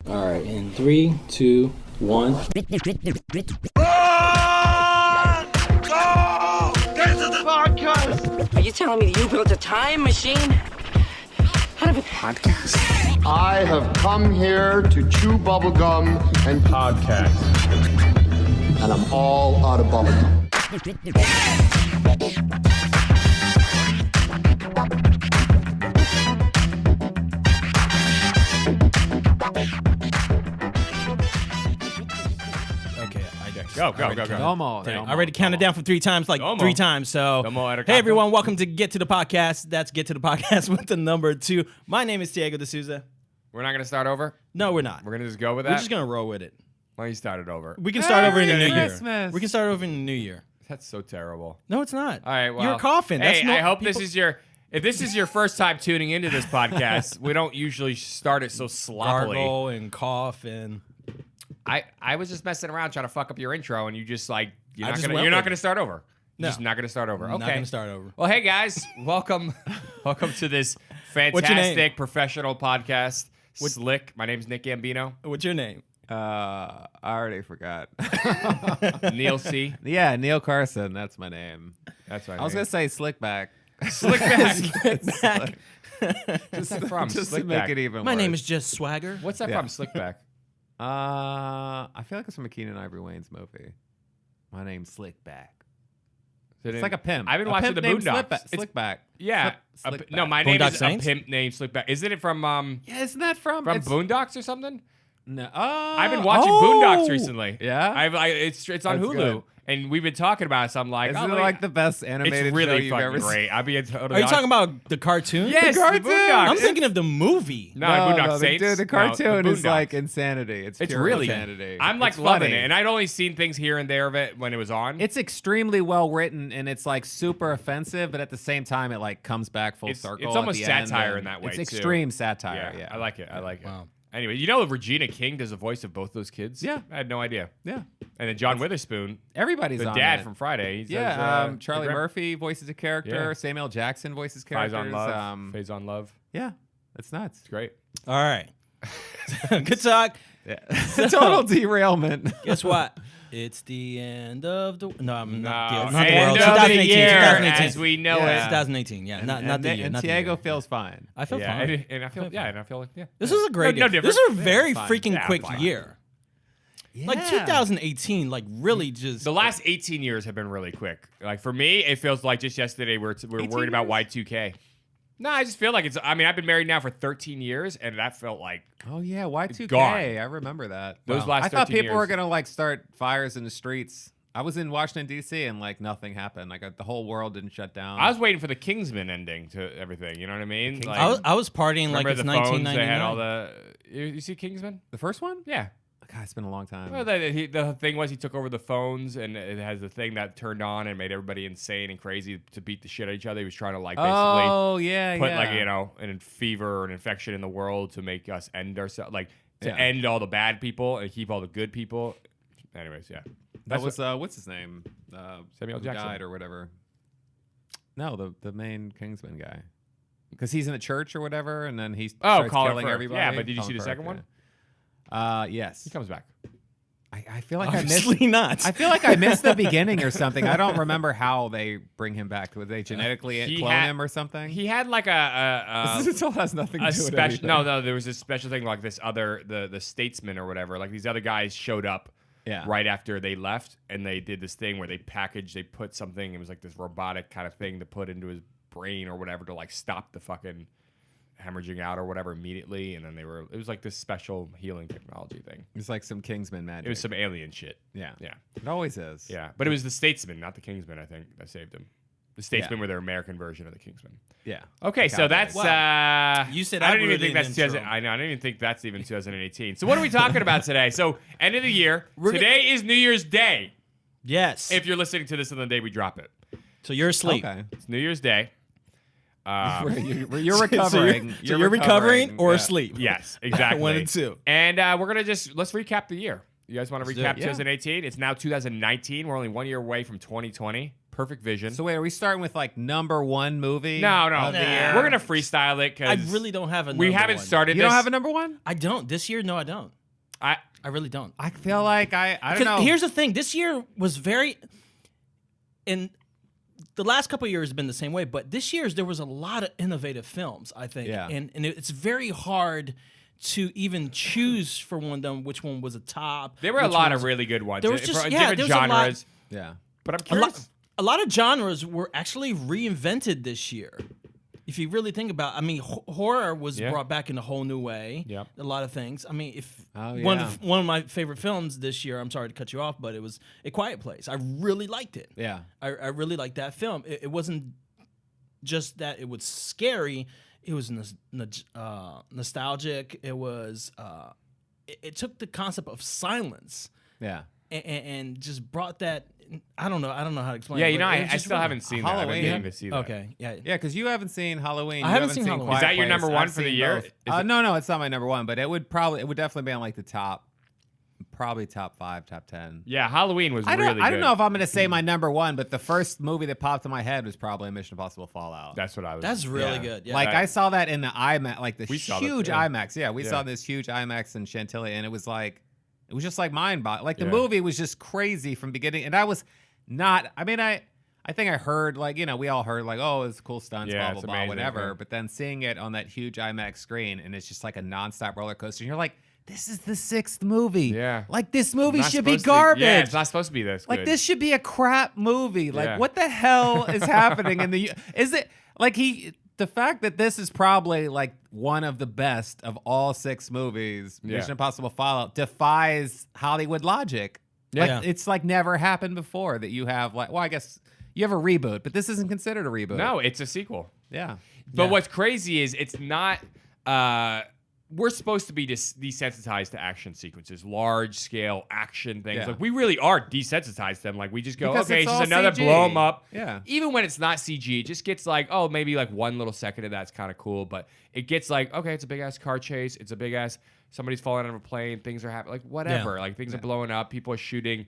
All right, in 3, 2, 1. Run! Go! This is the podcast! Are you telling me that you built a time machine out of a podcast? I have come here to chew bubblegum and podcast. And I'm all out of bubblegum. Go. I already counted down from 3 times, three times. So, hey everyone, welcome to Get to the Podcast. That's Get to the Podcast with the number 2. My name is Diego D'Souza. We're not going to start over? No, we're not. We're going to just go with We're that? just going to roll with it. Why don't you start it over? We can start over in the new Christmas. year. We can start over in the new year. That's so terrible. No, it's not. All right, well. You're coughing. Hey, That's I hope this is your... If this is your first time tuning into this podcast, we don't usually start it so sloppily. Gargle and cough and... I was just messing around trying to fuck up your intro, and you just you're not going to start over. No. You're just not going to start over. I'm okay. not going to start over. Well, hey guys, welcome to this fantastic professional podcast. Slick. My name's Nick Gambino. What's your name? I already forgot. Neil C. Yeah, Neil Carson. That's my name. That's right. I was gonna say Slickback. Slickback. What's that from? Just to Slickback. make it even. My worse. name is just Swagger. What's that Yeah. from? Slickback. I feel like it's from a Keenan Ivory Wayne's movie. My name's Slickback. It's like a pimp. I've been A watching pimp the named Boondocks. Slickback. Yeah. Slickback. No, my name Boondock is Saints? a pimp named Slickback. Isn't it from Yeah, isn't that from it's- Boondocks or something? No. I've been watching Boondocks recently. Yeah? It's on That's Hulu, good. and we've been talking about it. So I'm like, Isn't oh, it like the best animated it's show really you've fucking ever great. I'll be totally Are you honest. talking about the cartoon? Yes, the cartoon. Boondocks. I'm thinking of the movie. No, Boondock no, Saints. dude, the No, cartoon is Boondocks. like insanity. It's It's pure really insanity. I'm like It's loving funny. it, and I'd only seen things here and there of it when it was on. It's extremely well written, and it's like super offensive, but at the same time, it like comes back full circle. It's almost at the end, satire and in that way. It's too. extreme satire. Yeah, I like it. Wow. Anyway, you know Regina King does the voice of both those kids? Yeah. I had no idea. yeah. And then John Witherspoon, Everybody's the on dad it. from Friday. He says, Charlie Murphy voices a character. Yeah. Samuel Jackson voices Phase characters. on Love. Phase on Love. Yeah, it's nuts. It's great. All right. Good talk. Yeah. Total derailment. Guess what? It's the end of the... No, I'm not the end world. of 2018. the year 2018. as we know Yeah. it. 2018. Yeah, not the year. And not the Diego year. feels fine. I feel Yeah, fine. and I feel like This was a great No year. different. This was a very fine. freaking Yeah, quick fine. year. Like 2018, really just... The last 18 years have been really quick. Like for me, it feels like just yesterday we're worried about Y2K. No, I just feel like it's. I mean, I've been married now for 13 years, and that felt like Oh yeah, Y2K. gone. I remember that. Those last I thought 13 people were years. gonna like start fires in the streets. I was in Washington D.C. and like nothing happened. Like the whole world didn't shut down. I was waiting for the Kingsman ending to everything. You know what I mean? Like, I was partying like remember it's the phones? 1999. They had all the. You see Kingsman? the first one. Yeah. God, it's been a long time. Well, the thing was he took over the phones, and it has the thing that turned on and made everybody insane and crazy to beat the shit out of each other. He was trying to basically oh yeah, put yeah. a fever or an infection in the world to make us end ourselves, end all the bad people and keep all the good people. Anyways, yeah. That was what's his name? Samuel who Jackson. died or whatever. No, the main Kingsman guy. Because he's in the church or whatever, and then he starts Colin killing Firth. everybody. Yeah, but did you Colin see the Firth, second one? Yes. He comes back. I feel like I missed. Obviously not. I feel like I missed the beginning or something. I don't remember how they bring him back. Would they genetically clone him or something? He had like This all has nothing to a do with special. anything. No, there was this special thing like this other the statesman or whatever. Like these other guys showed up. Yeah. Right after they left, and they did this thing where they put something. It was like this robotic kind of thing to put into his brain or whatever to stop the fucking hemorrhaging out or whatever immediately. And then it was like this special healing technology thing. It's like some Kingsman magic. It was some alien shit. Yeah. Yeah. It always is. Yeah. But it was the statesman, not the Kingsman, I think, that saved him. The statesmen were their American version of the Kingsman. Yeah. Okay, so that's You said I I don't even wrote think an that's intro. 2000. I know. I don't even think that's even 2018. So what are we talking about today? So end of the year. Today is New Year's Day. Yes. If you're listening to this on the day we drop it, so you're asleep. Okay. it's New Year's Day. You're recovering. So you're recovering or asleep. Yes, exactly. 1 and 2. And we're gonna let's recap the year. You guys want to Let's do recap it. Yeah. 2018? It's now 2019. We're only 1 year away from 2020. perfect vision. So wait, are we starting with like number one movie? No. of the year? We're gonna freestyle it I because really don't have a we number haven't one. started. You this. don't have a number one? I don't. This year, no, I don't. I I really don't. I feel like I don't know. Here's the thing. This year was very... And the last couple of years has been the same way, but this year's there was a lot of innovative films, I think. Yeah. And it's very hard to even choose for one of them which one was a top. there were a which lot one of really good ones. There was for just- different there was a lot- genres. yeah. But I'm a lot, curious. a lot of genres were actually reinvented this year. If you really think about, I mean, horror was brought back in a whole new way. Yep. A lot of things. I mean, if Oh, one yeah. of my favorite films this year, I'm sorry to cut you off, but it was A Quiet Place. I really liked it. Yeah. I really liked that film. It wasn't just that it was scary. It was nostalgic. It was. It took the concept of silence Yeah. and just brought that. I don't know how to explain. Yeah, it, you know, but it I was just still really- haven't seen that. I've been Halloween. meaning to see that. Okay, yeah. Yeah, because you haven't seen Halloween. I You haven't seen Halloween. Quiet Is that your Place. number one I've for the seen year? both. Is it- No, it's not my number one, but it would definitely be on like the top, probably top 5, top 10. Yeah, Halloween was I really good. don't know if I'm going to say my number one, but the first movie that popped in my head was probably Mission Impossible Fallout. That's what I was. That's really good. Yeah. Like I saw that in the IMAX, like the We saw that, huge yeah. IMAX. Yeah, we Yeah. saw this huge IMAX in Chantilly, and it was just like mind-boggling. Like the Yeah. movie was just crazy from beginning, and I was not. I mean, I think I heard like we all heard like, oh, it's cool stunts, Yeah, blah it's blah blah, amazing, whatever. yeah. But then seeing it on that huge IMAX screen, and it's just like a nonstop roller coaster, and you're like, this is the 6th movie. Yeah. like this movie Not should be supposed to- garbage. Yeah, it's not supposed to be this. Like good. this should be a crap movie. Like Yeah. what the hell is happening in the is it like the fact that this is probably like one of the best of all 6 movies, Yeah. Mission Impossible Fallout, defies Hollywood logic. Yeah. Like it's like never happened before that you have like I guess you have a reboot, but this isn't considered a reboot. No, it's a sequel. Yeah. But Yeah. what's crazy is it's not. We're supposed to be desensitized to action sequences, large scale action things. Yeah. Like we really are desensitized to them. Like we just go, Because okay, it's it's all just another CG. blow 'em up. Yeah. Even when it's not CG, it just gets like, oh, maybe like one little second of that's kind of cool. But it gets like, okay, it's a big ass car chase. It's a big ass. Somebody's falling out of a plane. Things are happening. Like whatever. Yeah. Like things are blowing up. People are shooting.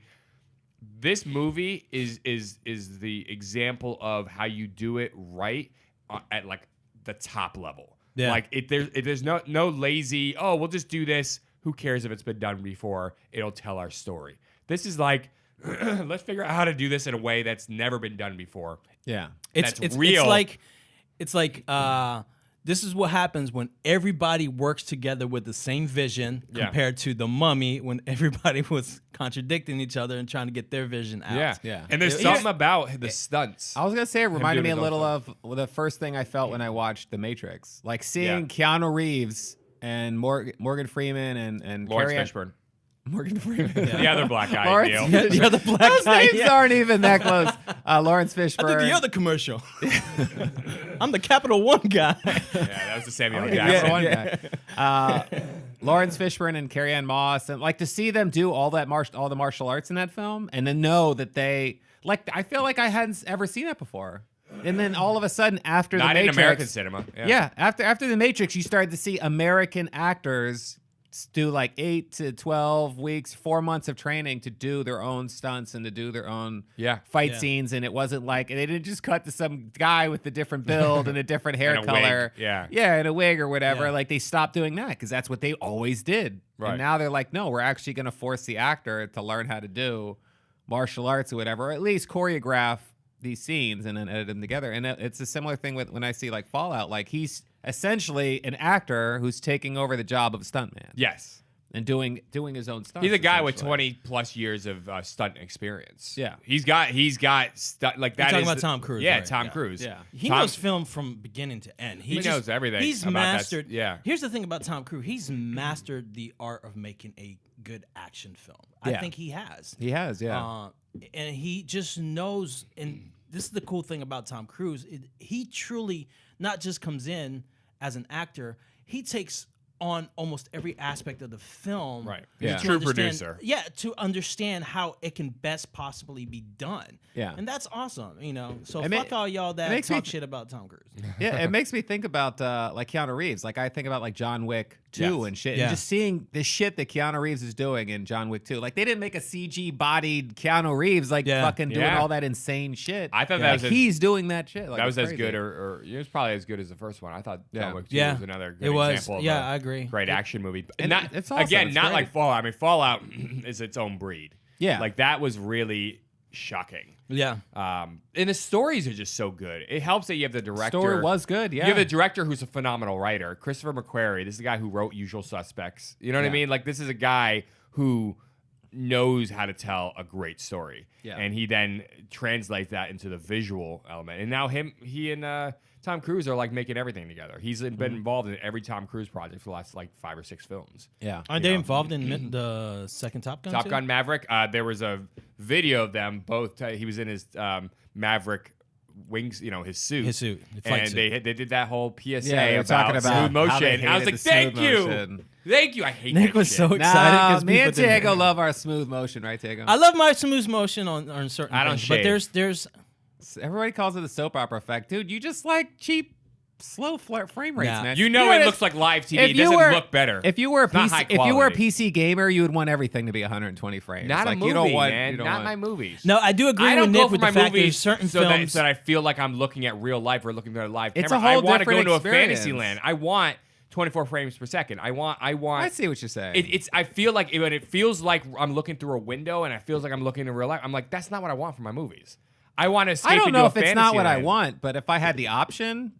This movie is the example of how you do it right at like the top level. Yeah. Like there's no lazy, oh, we'll just do this. Who cares if it's been done before? It'll tell our story. This is like, let's figure out how to do this in a way that's never been done before. Yeah. That's real. It's like this is what happens when everybody works together with the same vision Yeah. compared to The Mummy when everybody was contradicting each other and trying to get their vision out. Yeah. Yeah. And there's Yeah. something about the stunts. I was gonna say it reminded me a doing his little own of the first thing I felt when I watched The Matrix, like seeing Yeah. Keanu Reeves and Morgan Freeman and Lawrence Carrie Fishburne. Morgan Freeman. The other black guy. Lawrence Neil. You're the black Those guy. names yeah. aren't even that close. Lawrence I Fishburne. think the other commercial. I'm the Capital One guy. Yeah, that was the Samuel L. Yeah, Jackson. one guy. Lawrence Fishburne and Carrie Ann Moss, and like to see them do all the martial arts in that film, and then know that they like. I feel like I hadn't ever seen that before, and then all of a sudden after Not the in Matrix, American cinema. yeah, after the Matrix, you started to see American actors do like 8 to 12 weeks, 4 months of training to do their own stunts and to do their own fight Yeah. scenes. And it wasn't like they didn't just cut to some guy with a different build and a different hair And a color. wig, yeah. Yeah, and a wig or whatever. Yeah. Like they stopped doing that because that's what they always did. Right. And now they're like, no, we're actually going to force the actor to learn how to do martial arts or whatever, or at least choreograph these scenes and then edit them together. And it's a similar thing with when I see like Fallout. Like he's essentially an actor who's taking over the job of a stuntman. Yes. And doing his own stuff. He's a guy with 20 plus years of stunt experience. Yeah. He's got stunt like that. talking is about the- Tom Cruise, Yeah, right? Tom Yeah. Cruise. Yeah. He Tom- knows film from beginning to end. He knows everything He's about that. mastered. Yeah. Here's the thing about Tom Cruise. He's mastered the art of making a good action film. I Yeah. think he has. He has, yeah. And he just knows. And this is the cool thing about Tom Cruise. He truly not just comes in as an actor. He takes on almost every aspect of the film. Right. Yeah. He's a to true understand- producer. Yeah, to understand how it can best possibly be done. Yeah. And that's awesome, So It fuck ma- all y'all it that makes me talk th- shit about Tom Cruise. Yeah, it makes me think about like Keanu Reeves. Like I think about like John Wick 2 Yes. and shit, Yeah. and just seeing the shit that Keanu Reeves is doing in John Wick 2. Like they didn't make a CG bodied Keanu Reeves like Yeah. fucking doing Yeah. all that insane shit. I thought Like, that was he's doing that shit. Like, that was it's as crazy. good, or it was probably as good as the first one. I thought Yeah. John Wick 2 Yeah. was another good It was. example of Yeah, a I agree. great action movie. And Not, it's awesome. again, It's not great. like Fallout. I mean, Fallout is its own breed. Yeah. Like that was really shocking. Yeah. And the stories are just so good. It helps that you have the director. Story was good. Yeah, You have a director who's a phenomenal writer, Christopher McQuarrie. This is the guy who wrote Usual Suspects. You know what I Yeah. mean? Like this is a guy who knows how to tell a great story. Yeah. And he then translates that into the visual element. And now he and Tom Cruise are like making everything together. He's been involved in every Tom Cruise project for the last like 5 or 6 films. yeah. Are they involved in the second Top Gun? Top too? Gun Maverick. There was a video of them both. He was in his Maverick wings, his suit. His suit, the flight and suit. they did that whole PSA Yeah, they were about talking about smooth motion. how they And I was hated like, the thank smooth you. motion. Thank you. I hate Nick that was shit. so excited Nah, because me and Diego love our smooth motion, right, Diego? I love my smooth motion on certain I don't things, but shave. there's Everybody calls it the soap opera effect, dude. You just like cheap, slow frame rates, Nah. man. You know what it is- looks like live TV. if It you doesn't were- look better. If you were a It's not PC, high if you were a quality. PC gamer, you would want everything to be 120 frames. Not like a movie, you don't want, man. You don't Not want, my movies. no. I do agree I don't with go Nick for with my the fact movies there's certain so films. that I feel like I'm looking at real life or looking at a live It's a camera. whole I want to go different into a fantasy experience. land. I want 24 frames per second. I want. I see what you're saying. It's. I feel like when it feels like I'm looking through a window, and it feels like I'm looking in real life. I'm like, that's not what I want for my movies. I want to escape I don't into know a if it's fantasy not what I land. want, but if I had the option,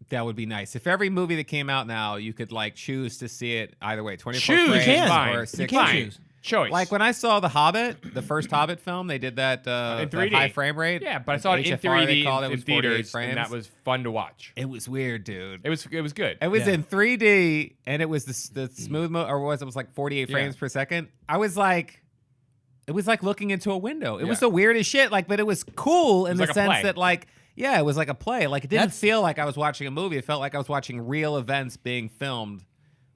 that would be nice. If every movie that came out now, you could like choose to see it either way, 24 Choose. frames can. Fine. or You 60. can Fine. choose. Choice. Like when I saw The Hobbit, the first Hobbit film, they did that in that 3D. high frame rate. Yeah, but I saw it in HFR, 3D they called it, in was 48 theaters, frames. and that was fun to watch. It was weird, dude. It was good. It was Yeah. in 3D, and it was the smooth or was it was like 48 frames per second. I was like, it was like looking into a window. It was Yeah. the weirdest shit. Like, but it was cool in was the like a sense play. that like, yeah, it was like a play. Like it didn't That's- feel like I was watching a movie. It felt like I was watching real events being filmed.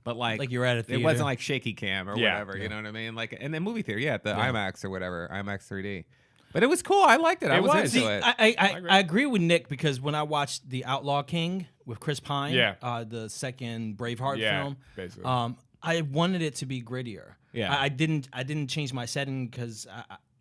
But like Like you were at a it theater. wasn't like shaky cam or Yeah. whatever. You know what I mean? Like in the movie theater, yeah, at the IMAX or whatever, IMAX 3D. But it was cool. I liked it. I It was was. into See, it. I agree with Nick because when I watched The Outlaw King with Chris Pine, Yeah. the second Braveheart Yeah, film, basically. I wanted it to be grittier. Yeah. I didn't change my setting because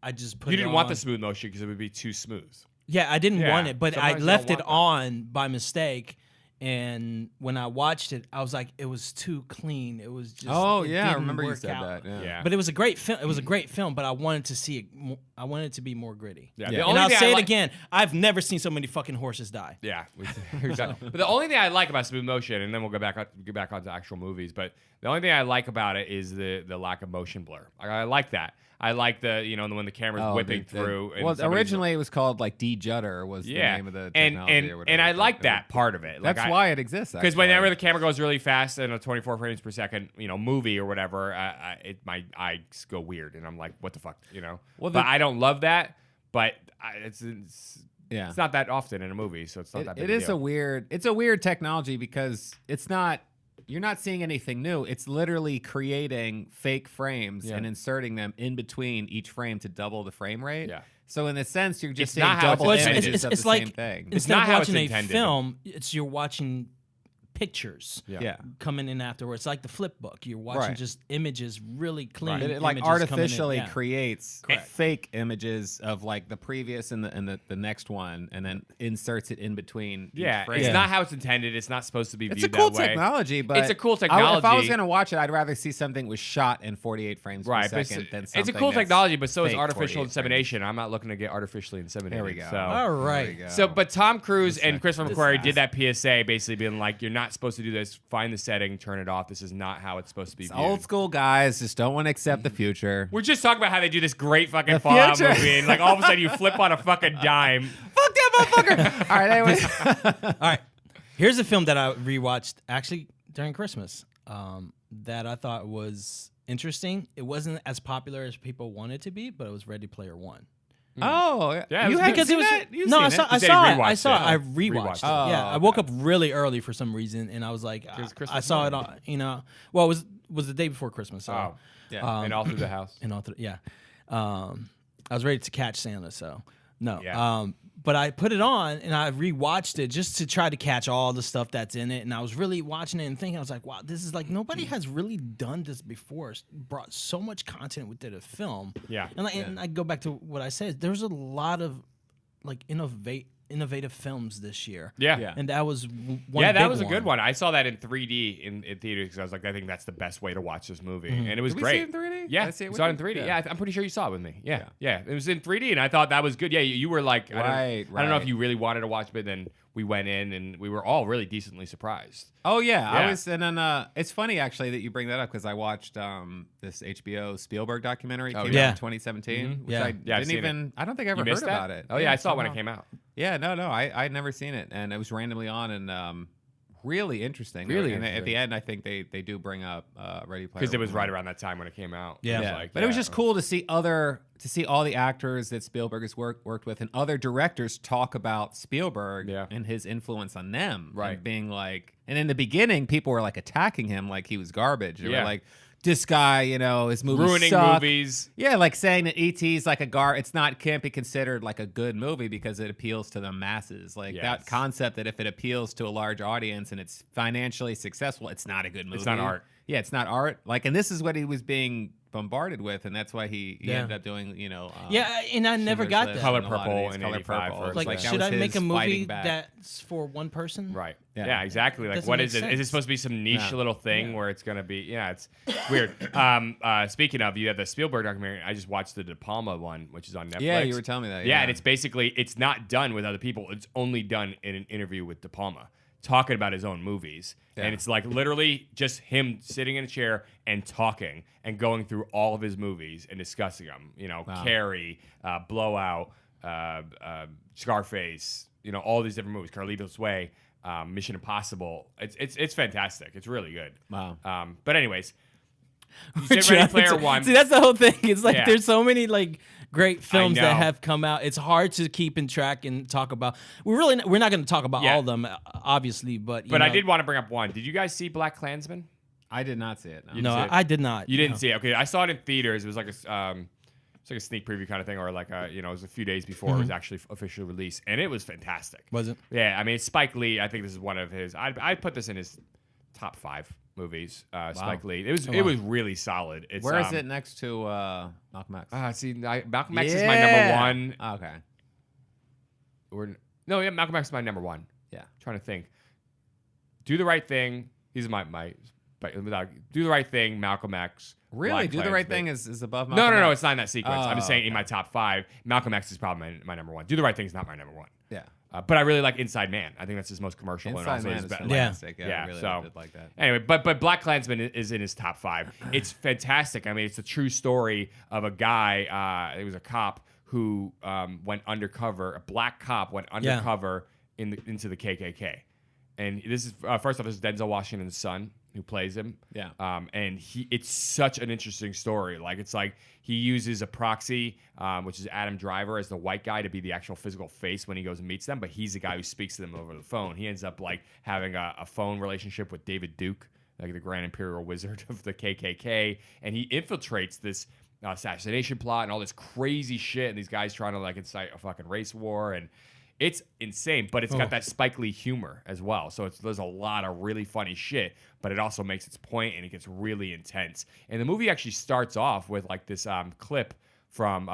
I just put You it didn't want on. the smooth motion because it would be too smooth. Yeah, I didn't Yeah, want it, but I sometimes you left don't it want on by mistake. And when I watched it, I was like, it was too clean. It was just. Oh it yeah, I didn't remember you work said out. that. Yeah. Yeah. But it was a great film. It was a great film, but I wanted to see it. I wanted it to be more gritty. Yeah. Yeah. The And only And I'll thing I say it like- again. I've never seen so many fucking horses die. Yeah, exactly. But the only thing I like about smooth motion, and then we'll get back onto actual movies. But the only thing I like about it is the lack of motion blur. I like that. I like the when the camera's whipping through. And Well, somebody's- originally it was called like de-judder was the name of the technology and or whatever. and I but like it that was- part of it. Like That's why it exists. Because actually. whenever the camera goes really fast in a 24 frames per second, movie or whatever, my eyes go weird, and I'm like, what the fuck, Well, but I don't love that. But it's yeah, not that often in a movie, so it's not that big. it is deal. it's a weird technology because it's not. You're not seeing anything new. It's literally creating fake frames and inserting them in between each frame to double the frame rate. Yeah. So in a sense, you're just It's seeing not how it's double intended. images of the like same thing. instead not of how it's watching a intended. film, you're watching pictures. Yeah. Coming in afterwards, like the flip book. You're watching Right. just images, really clean. It like images coming in. artificially Yeah. creates fake images of like the previous and the next one, and then inserts it in between. Yeah, each frame. it's not how it's intended. It's not supposed to be It's viewed a cool that way. technology, but It's a cool If I technology. was gonna watch it, I'd rather see something was shot in 48 frames Right, per but second than it's something a cool that's technology, but so is fake artificial 48 insemination. I'm not looking to get artificially inseminated. There we go. So. All right. There we go. So, but Tom Cruise and This Christopher next- McQuarrie did that PSA, basically being like, "You're not supposed to do this. Find the setting, turn it off. This is not how it's supposed to be It's viewed." old school guys just don't want to accept the future. We're just talking about how they do this great fucking The Fallout future. movie, and like all of a sudden you flip on a fucking dime. Fuck that motherfucker! All right, anyways. All right. Here's a film that I rewatched actually during Christmas that I thought was interesting. It wasn't as popular as people wanted it to be, but it was Ready Player One. Oh, Yeah, it was haven't good. seen Because it was it? You've no, seen I it? saw it. rewatched I saw it. it. I Rewatched rewatched it. it. Yeah, Oh, I woke up really early for some reason, and I was like, It's I Christmas saw it morning. on, well, it was the day before Christmas. So, Oh, Yeah. and all through the house. and all yeah, I was ready to catch Santa. So no, Yeah. but I put it on and I rewatched it just to try to catch all the stuff that's in it. And I was really watching it and thinking, I was like, wow, this is like nobody has really done this before. Brought so much content within a film. Yeah. And I go back to what I said. There's a lot of like innovative films this year. Yeah. And that was one. Yeah, that big was a good one. I saw that in 3D in theaters because I was like, I think that's the best way to watch this movie, and it was Did we great. see it in 3D? Yeah, Did I see it we with saw it you? in 3D. Yeah. Yeah, I'm pretty sure you saw it with me. Yeah. It was in 3D, and I thought that was good. Yeah, you were like, I don't know if Right. you really wanted to watch, but then we went in, and we were all really decently surprised. Oh yeah, Yeah. I was, and then it's funny actually that you bring that up because I watched this HBO Spielberg documentary came yeah. out in 2017, which Yeah. I Yeah, I've didn't seen even. I don't think I ever You heard missed that? about it. Oh yeah, I saw it when it somehow. came out. Yeah, no, I'd never seen it, and it was randomly on, and really interesting. Really and at interesting. the end, I think they do bring up Ready Player Because it was One. right around that time when it came out. Yeah. It was Yeah, like, but it was yeah. just cool to see all the actors that Spielberg has worked with and other directors talk about Spielberg Yeah. and his influence on them. Right. And being like, and in the beginning, people were like attacking him like he was garbage. They Yeah. were like, this guy, his movies ruining suck. movies. Yeah, like saying that E.T.'s like can't be considered like a good movie because it appeals to the masses. Like Yes. that concept that if it appeals to a large audience and it's financially successful, it's not a good movie. It's not art. Yeah, it's not art. Like, and this is what he was being bombarded with, and that's why he Yeah. ended up doing, Yeah, and I never Schindler's got List that. Color and a lot of Purple these. in Color 85 Purple. first. Like, that should was I make his a movie fighting back. that's for one person? Right. Yeah. Yeah, exactly. Like, Doesn't what make is it? Is sense. it supposed to be some niche Yeah. little thing where it's going to be? Yeah, it's weird. Speaking of, you have the Spielberg documentary. I just watched the De Palma one, which is on Netflix. Yeah, you were telling me that. Yeah, and it's basically, it's not done with other people. It's only done in an interview with De Palma, talking about his own movies. Yeah. And it's like literally just him sitting in a chair and talking and going through all of his movies and discussing them. Wow. Carrie, Blowout, Scarface, all these different movies, Carlito's Way, Mission Impossible. It's fantastic. It's really good. Wow. But anyways, you said Ready Player One. See, that's the whole thing. It's like Yeah. there's so many like great films that know. have come out. It's hard to keep in track and talk about. We're not going to talk about Yeah. all of them, obviously, but But I did want to bring up one. Did you guys see Black Klansman? I did not see it. No. You No, see it? I did not. You didn't see it. Okay, I saw it in theaters. It was like it's like a sneak preview kind of thing, or like it was a few days before it was actually officially released, and it was fantastic. Was it? Yeah, I mean, it's Spike Lee. I think this is one of his. I'd put this in his top 5 movies. Spike Lee. It was really solid. It's, Where is it next to Malcolm X? See, Malcolm X is my number one. Okay. Malcolm X is my number one. Yeah. Trying to think. Do the Right Thing. These are my. Do the Right Thing. Malcolm X. Really? Black Do the Right Klansman. Thing is above Malcolm No, X? it's not in that sequence. I'm just saying in okay. my top 5, Malcolm X is probably my number one. Do the Right Thing is not my number one. Yeah. But I really like Inside Man. I think that's his most commercial Inside and also Man his is best. fantastic. Yeah, Yeah, I really so did like that. Anyway, but Black Klansman is in his top 5. It's fantastic. I mean, it's a true story of a guy. He was a cop who went undercover. A black cop went undercover into the KKK. And this is first off, this is Denzel Washington's son who plays him. Yeah. And it's such an interesting story. It's like he uses a proxy, which is Adam Driver, as the white guy to be the actual physical face when he goes and meets them, but he's the guy who speaks to them over the phone. He ends up having a phone relationship with David Duke, like the Grand Imperial Wizard of the KKK, and he infiltrates this assassination plot and all this crazy shit, and these guys trying to incite a fucking race war, and it's insane, but it's got that Spike Lee humor as well. So there's a lot of really funny shit, but it also makes its point and it gets really intense. And the movie actually starts off with this clip from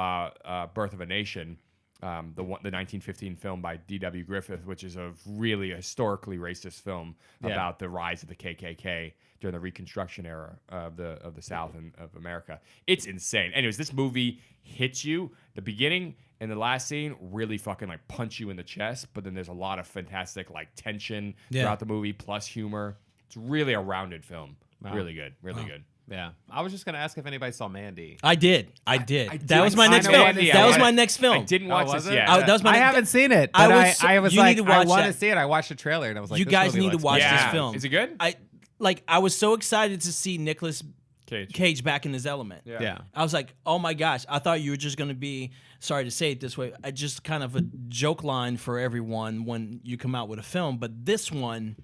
Birth of a Nation, the 1915 film by D.W. Griffith, which is a really historically racist film about the rise of the KKK during the Reconstruction era of the South and of America. It's insane. Anyways, this movie hits you. The beginning and the last scene really fucking punch you in the chest, but then there's a lot of fantastic tension throughout the movie plus humor. It's really a rounded film. Wow. Really good. Really good. Yeah. I was just going to ask if anybody saw Mandy. I did. That was my I next know film. Andy. That I was wanna- my next film. I didn't watch was this it? yet. That was my I next- haven't seen it, I but was I was you like, need to I watch want to that. see it. I watched the trailer and I was like, You this guys movie need to looks watch good. this Yeah. film. Is it good? I was so excited to see Nicolas Cage back in his element. Yeah. I was like, oh my gosh, I thought you were just going to be, sorry to say it this way, just kind of a joke line for everyone when you come out with a film. But this one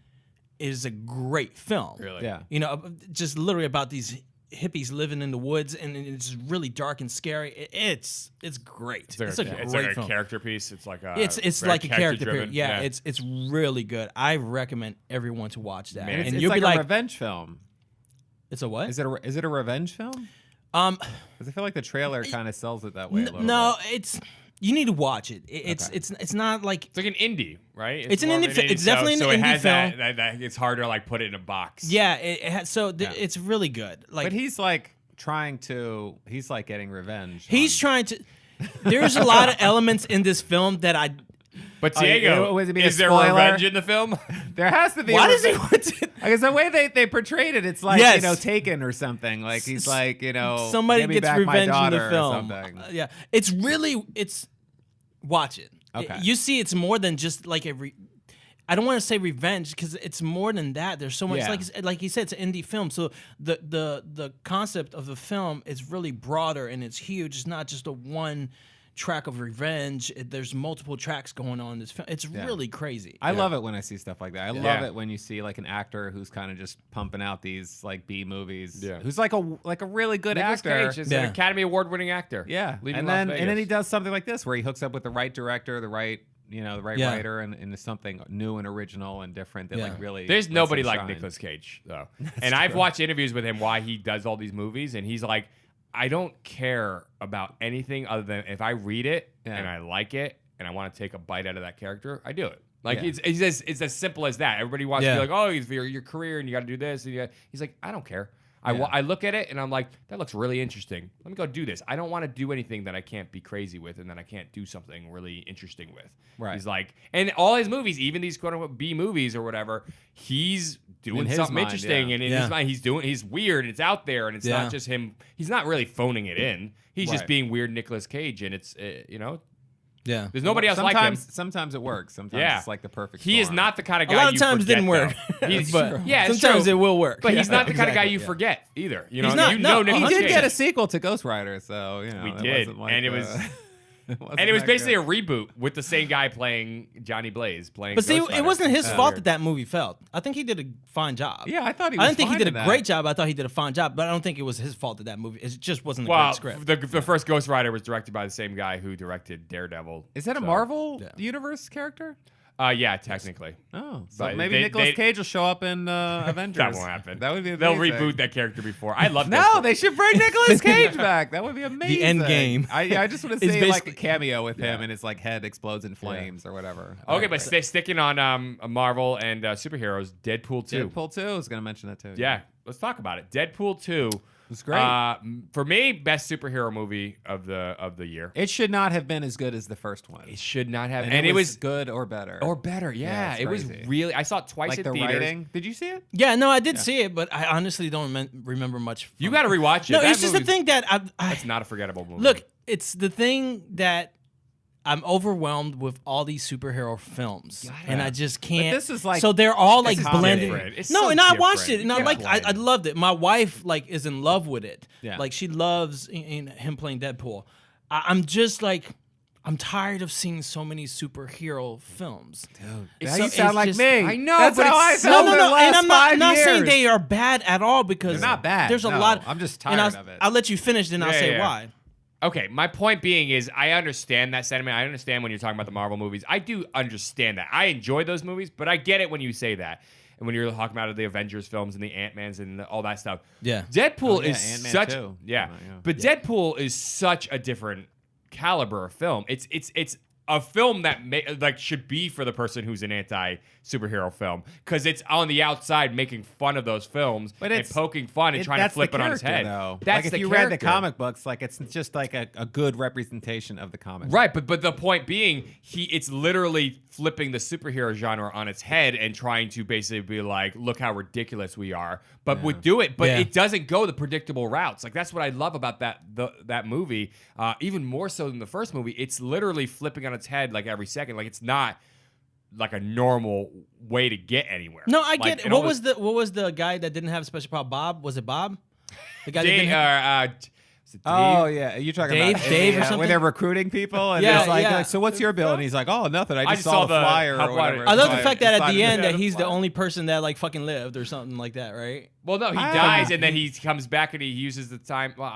is a great film. Really? Yeah. You know, just literally about these hippies living in the woods, and it's really dark and scary. It's great. It's a great like a film. character piece. It's like a It's very like a character driven. period. Yeah, it's really good. I recommend everyone to watch that. Man, It's, and it's you'll like be a like, revenge film. it's a what? Is it a revenge film? Um, Because I feel like the trailer kind of sells it that way. A little no, bit. it's you need to watch it. It's not like It's like an indie, right? It's an more of indie it's definitely so an it indie has film. that it's hard to like put it in a box. yeah. It has, so it's really good. Like But he's like he's like getting revenge. he's on- trying to. There's a lot of elements in this film that I. But Oh, Diego, was it being a is there spoiler? revenge in the film? There has to be. Why a does he revenge. want to? Because the way they portrayed it, it's like Yes. Taken or something. Like he's like Somebody give me gets back my revenge in daughter the or film. something. Yeah, it's watch it. Okay. You see, it's more than just like I don't want to say revenge because it's more than that. There's so much, Yeah. like you said, it's an indie film. So the concept of the film is really broader and it's huge. It's not just a one track of revenge. There's multiple tracks going on in this film. It's really crazy. I love it when I see stuff like that. I love Yeah. it when you see like an actor who's kind of just pumping out these like B movies. Yeah. Who's like a really good Nicolas actor. Cage is Yeah. an Academy Award-winning actor. Yeah, Leaving and Las then Vegas. he does something like this where he hooks up with the right director, the right Yeah. writer, and into something new and original and different that Yeah. like really. There's lets nobody him like shine. Nicolas Cage though, and I've watched interviews with him why he does all these movies, and he's like, I don't care about anything other than if I read it Yeah. and I like it and I want to take a bite out of that character, I do it. Like Yeah. it's as simple as that. Everybody wants to Yeah. be like, oh, it's your career and you got to do this. And he's like, I don't care. I look at it and I'm like, that looks really interesting. Let me go do this. I don't want to do anything that I can't be crazy with and that I can't do something really interesting with. Right. He's like, and all his movies, even these quote unquote B movies or whatever, he's doing In his something mind, interesting. yeah. And in Yeah. his mind, he's weird. It's out there and it's Yeah. not just him. He's not really phoning it in. He's just Right. being weird Nicolas Cage. And it's, Yeah. there's nobody else like him. Sometimes it works. Sometimes Yeah. it's like the perfect. He is storm. not the kind of A guy lot of you times forget, didn't work. though. He's, But yeah, it's sometimes true. it will work. But he's not the kind of guy Exactly, you yeah. forget either. You know, He's not- you no, know Nicolas He did Cage. get a sequel to Ghost Rider, so We that did, wasn't like, and it was- wasn't And it was that basically good. a reboot with the same guy playing Johnny Blaze playing. But see, Ghost it Rider. wasn't his It's fault weird. that movie failed. I think he did a fine job. Yeah, I thought he I was didn't think he fine did in a that. great job. I thought he did a fine job, but I don't think it was his fault that movie. It just wasn't a Well, great script. the first Ghost Rider was directed by the same guy who directed Daredevil. Is that a so- Marvel Yeah. universe character? Yeah, technically. Oh, so But maybe they- Nicolas they- Cage will show up in Avengers. That won't happen. That would be They'll amazing. reboot that character before. I love No, they should bring Nicolas Cage back. That would be amazing. end game. I just want to It's see like a basically- cameo with him and his like head explodes in flames or whatever. Okay, but sticking on Marvel and superheroes, Deadpool 2. Deadpool 2 I was gonna mention that too. Yeah, let's talk about it. Deadpool 2. It's great. For me, best superhero movie of the year. It should not have been as good as the first one. It should not have, and it was good good or better. or better. Yeah, it's it was crazy. really. I saw it twice like in the theaters. writing. Did you see it? Yeah, no, I did see it, but I honestly don't remember much. You from got to it. rewatch it. No, That it's just the movie's- thing that It's not a forgettable movie. look. It's the thing that I'm overwhelmed with all these superhero films, and I just can't. this is like- so they're all like it's blended. different. It's No, so and I watched different. it, and I You like. can't I blend. loved it. My wife like is in love with it. Yeah. Like she loves him playing Deadpool. I'm just like. I'm tired of seeing so many superhero films. Dude, Now you sound like me. I know, That's but how I it's- felt No, for no, the no, last and I'm 5 not saying years. they are bad at all because They're not bad, There's a no. lot. I'm just and tired of it. I'll let you finish, then I'll Yeah, say yeah. why. Okay, my point being is I understand that sentiment. I understand when you're talking about the Marvel movies. I do understand that. I enjoy those movies, but I get it when you say that. And when you're talking about the Avengers films and the Ant-Mans and all that stuff. Yeah. Deadpool Oh, yeah, is Ant-Man such too. yeah. Oh, yeah. But Deadpool is such a different caliber of film. It's a film that should be for the person who's an anti-superhero film because it's on the outside making fun of those films But and it's- poking fun and trying to that's flip the it on his character, head. Though. That's like the if you read the character. comic books, like it's just like a good representation of the comic. Right, but the point being, it's literally flipping the superhero genre on its head and trying to basically be like, look how ridiculous we are. But would do it, but Yeah. it doesn't go the predictable routes. Like that's what I love about that movie, even more so than the first movie. It's literally flipping on its head like every second. Like it's not like a normal way to get anywhere. No, I Like, get it. and What all was the guy that didn't have a special power? Bob? Was it Bob? The guy that Dave, didn't have- is it Dave? Oh yeah, you talking Dave- about Dave or where something? they're recruiting people and Yeah, it's like, yeah. like, so what's your bill? And he's like, oh nothing, I just saw the flyer how or whatever. about it? I love the It's fact that at fine. the end that Yeah, he's the fine. only person that like fucking lived or something like that, right? Well, no, he I- dies and then he comes back and he uses the time. Well,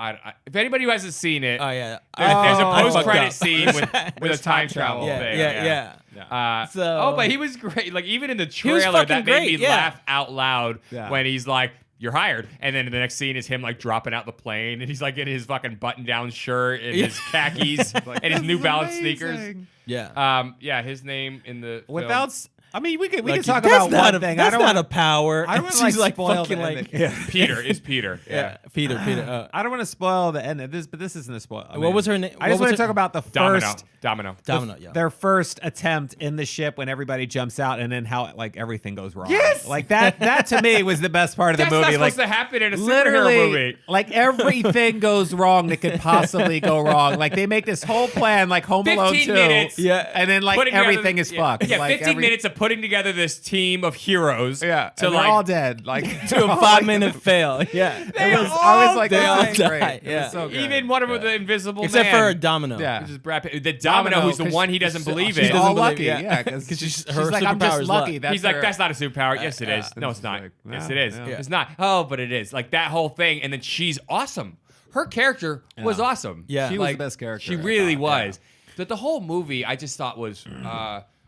if anybody who hasn't seen it, Oh yeah. there's a I post fucked credit up. scene with a There's time time travel travel. thing. Yeah. So- but he was great. Like even in the was trailer, fucking that made great, me yeah. laugh out loud Yeah. when he's like, "You're hired," and then the next scene is him like dropping out the plane, and he's like in his fucking button-down shirt and his khakis and his New Balance sneakers. Yeah. His name in the film. Without, I mean, we could Like, talk that's about not one a, thing. That's I don't not wanna, a power. I don't wanna, She's like, spoil fucking the like ending. yeah. Peter is Peter. Yeah. Peter. I don't want to spoil the end of this, but this isn't a spoil. What was her name? I just What was want to her- talk about the Domino. first. Domino. Yeah. Their first attempt in the ship when everybody jumps out and then how like everything goes wrong. Yes! Like that to me was the best part of the That's movie. not Like supposed to happen in a superhero literally, movie. like everything goes wrong that could possibly go wrong. Like they make this whole plan, like Home Alone 15 2, minutes. Yeah. and then like Putting together everything the- is fucked. Yeah, like, 15 minutes of putting together this team of heroes. Yeah, to and they're like all dead. Like to a 5-minute fail. Yeah. It was, I was like, They all this is great. die, It yeah. was so good. even one of the Invisible Except Man. for Domino. Yeah. Which is Brad Pitt. The Domino, who's the 'cause one he doesn't believe she's in. doesn't all believe- lucky, yeah. yeah, because 'Cause she's her like, I'm superpower just is lucky. luck. That's He's like, her- that's not a superpower. Yes, it is. yeah. No, It's it's not. like, Yes, yeah, it is. yeah. It's not. Oh, but it is. Like that whole thing. And then she's awesome. Her character was Yeah. awesome. Yeah. She was Like, the best character, She I really thought, was. But the whole movie, I just thought was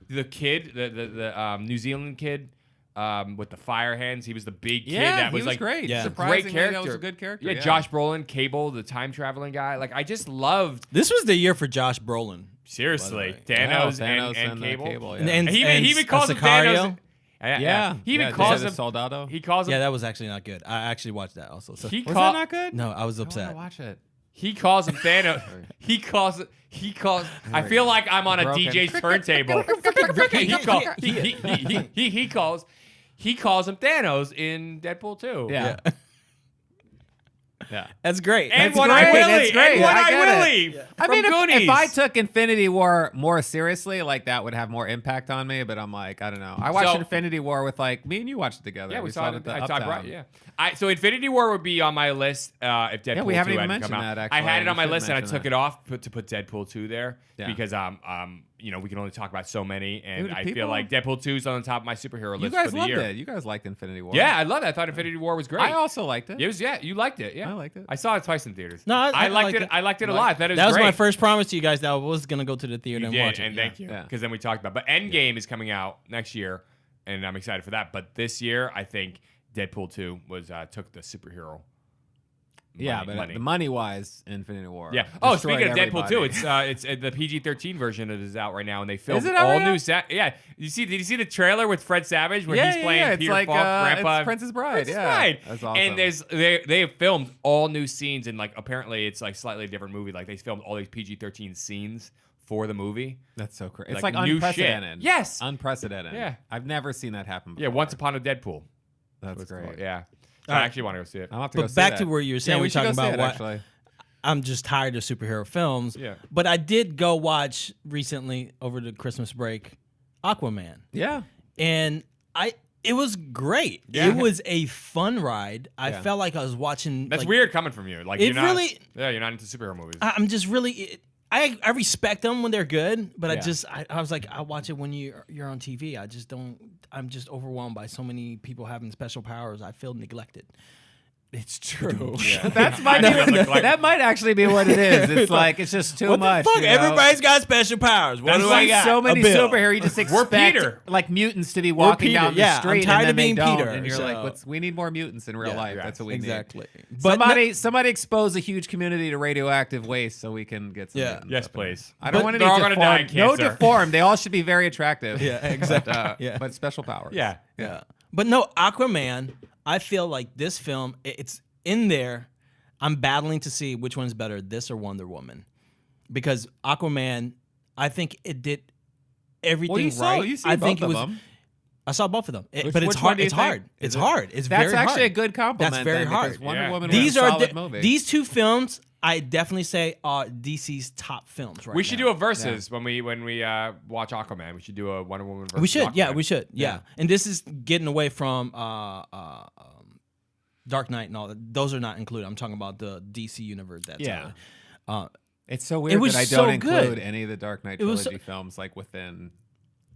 the kid, the New Zealand kid. With the fire hands, he was the big kid. Yeah, that he was was like great. Yeah. a Surprisingly, great character. that was a good character, Yeah, yeah. Josh Brolin, Cable, the time traveling guy. Like I just loved. This was the year for Josh Brolin. Seriously, way. Thanos, Thanos and Cable. Cable, yeah. And He even calls him Sicario. Thanos. Yeah. He even Yeah, calls the him Soldado. He calls him. Yeah, that was actually not good. I actually watched that also. So. He Was call- that not good? No, I was I want upset. to watch it. He calls him Thanos. He calls. I feel like I'm on a Broken. DJ's turntable. He calls him Thanos in Deadpool 2. Yeah. That's great. And That's One great. Eye Willie. That's great. And One I Eye get it. Willie. I from mean, Goonies. if I took Infinity War more seriously, like that would have more impact on me. But I'm like, I don't know. I watched So- Infinity War with like me and you watched it together. Yeah, we saw it. at the I talked Uptown. about it. Yeah. So Infinity War would be on my list if Deadpool 2 we haven't even hadn't come mentioned out. that, I actually. had it on We my should list and I mention took that. it off to put Deadpool 2 there Yeah. because we can only talk about so many, and Dude, I people- feel like Deadpool 2 is on the top of my superhero You list guys for the loved year. it. You guys liked Infinity War. Yeah, I love it. I thought Infinity War was great. I also liked it. It was you liked it. Yeah, I liked it. I saw it twice in theaters. No, I liked liked it. it. I liked it a lot. That That was great. my first promise to you guys that I was gonna go to the theater You and did, watch it. and thank you, Yeah. because then we talked about. But Endgame is coming out next year, and I'm excited for that. But this year, I think Deadpool 2 was took the superhero. Yeah, but money. the money wise, Infinity War. Yeah. Oh, destroyed speaking of Deadpool everybody. 2, it's the PG-13 version is out right now, and they filmed it out all right new now? set. Yeah. Did you see the trailer with Fred Savage where Yeah, he's playing It's Peter like Falk, Grandpa, it's Princess Bride. Princess yeah, Bride. that's awesome. And they have filmed all new scenes, and like apparently it's like slightly different movie. Like they filmed all these PG-13 scenes for the movie. That's so crazy. It's like like new shit. unprecedented. Yes. unprecedented. Yeah. I've never seen that happen before. Yeah. Once Upon a Deadpool. That's It's great. called. Yeah. All I right. actually want to go see it. I'll have to go But see back that. to where you were saying, yeah, we're we should talking go see about it, what actually. I'm just tired of superhero films. Yeah. But I did go watch recently over the Christmas break Aquaman. Yeah. And it was great. Yeah. It was a fun ride. I Yeah. felt like I was watching That's like, weird coming from you. Like It you're not. really- Yeah, you're not into superhero movies. I'm just really I respect them when they're good, but Yeah. I was like I watch it when you're on TV. I just don't I'm just overwhelmed by so many people having special powers. I feel neglected. It's true. That's might be, that might actually be what it is. It's like it's just too What much. the fuck? you know? Everybody's got special powers. What There's do I like got? so many A bill. superheroes. You just We're expect Peter. like mutants to be walking Peter, down the yeah, I'm street, tired and of then being they don't, Peter, and you're so- like, we need more mutants in real life. yeah, That's what we Exactly. need. But Somebody expose a huge community to radioactive waste so we can get some. Yeah. mutants Yes, up in there. please. I don't But want they're all any gonna die deformed. in No cancer. deformed. They all should be very attractive. Yeah, exactly. But, Yeah. but special powers. Yeah. Yeah. But no, Aquaman, I feel like this film, it's in there. I'm battling to see which one's better, this or Wonder Woman. Because Aquaman, I think it did everything Well, you right. see I both think it of was them. I saw both of them. Which- But it's which one hard. do you It's think? hard. Is It's it- hard. It's That's very actually hard. a good compliment. That's very then, because hard. Wonder Yeah. Woman These was a are solid movie. these two films I definitely say are DC's top films right We should now. do a versus when we watch Aquaman. We should do a Wonder Woman versus. We should, yeah, Aquaman. we should, yeah. And this is getting away from Dark Knight and all that. Those are not included. I'm talking about the DC universe. That's Yeah. how It's so weird was that I so don't include good. any of the Dark Knight It was trilogy films like within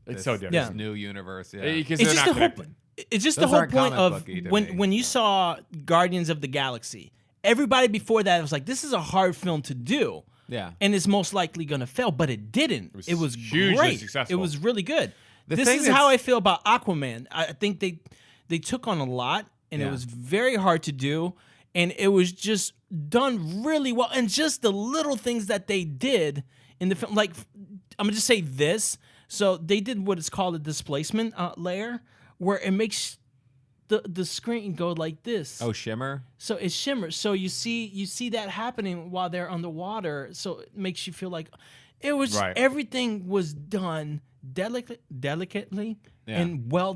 It's this, so different. this Yeah. new universe. Yeah. Because it's they're just not the whole. connected. It's just Those the whole aren't point comic of booky to me. when you saw Guardians of the Galaxy. Everybody before that was like, "This is a hard film to do." Yeah. And it's most likely gonna fail, but it didn't. It was hugely great. successful. It was really good. The This thing is how that's- I feel about Aquaman. I think they took on a lot, and it Yeah. was very hard to do, and it was just done really well. And just the little things that they did in the film, like I'm gonna just say this. So they did what is called a displacement layer, where it makes the screen go like this. Oh, Shimmer. So it shimmers. So you see that happening while they're underwater. So it makes you feel like it was Right. everything was done delicately Yeah. and well